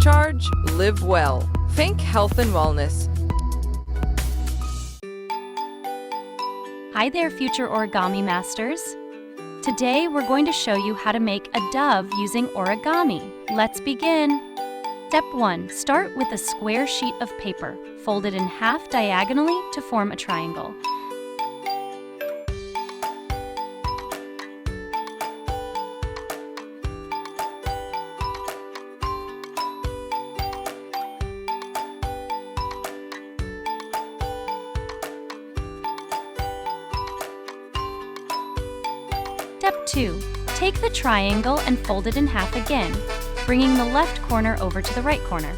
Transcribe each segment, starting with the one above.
recharge, live well. Think health and wellness. Hi there, future origami masters. Today we're going to show you how to make a dove using origami. Let's begin. Step 1. Start with a square sheet of paper. Fold it in half diagonally to form a triangle. Step 2. Take the triangle and fold it in half again, bringing the left corner over to the right corner.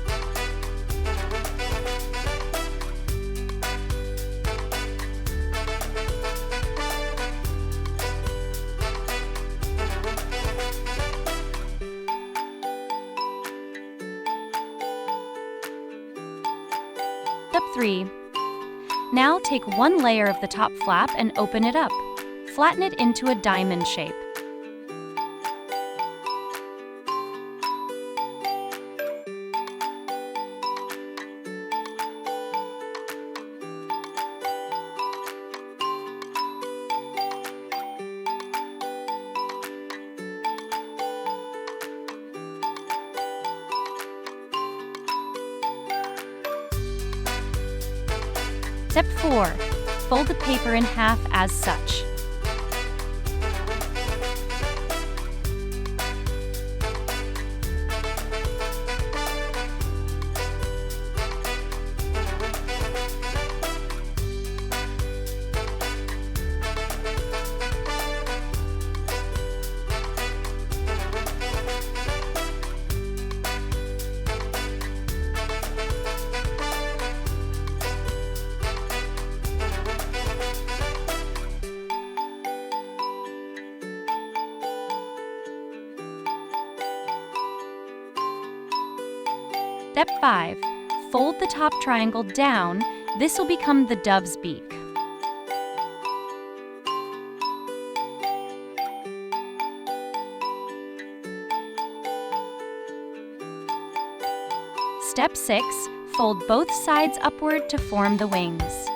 Step 3. Now take one layer of the top flap and open it up. Flatten it into a diamond shape. Step 4. Fold the paper in half as such. Step 5. Fold the top triangle down. This will become the dove's beak. Step 6. Fold both sides upward to form the wings.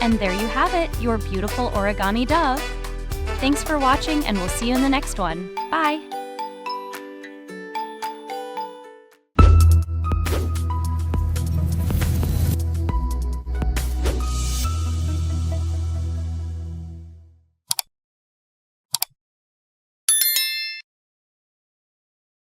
And there you have it, your beautiful origami dove. Thanks for watching, and we'll see you in the next one. Bye!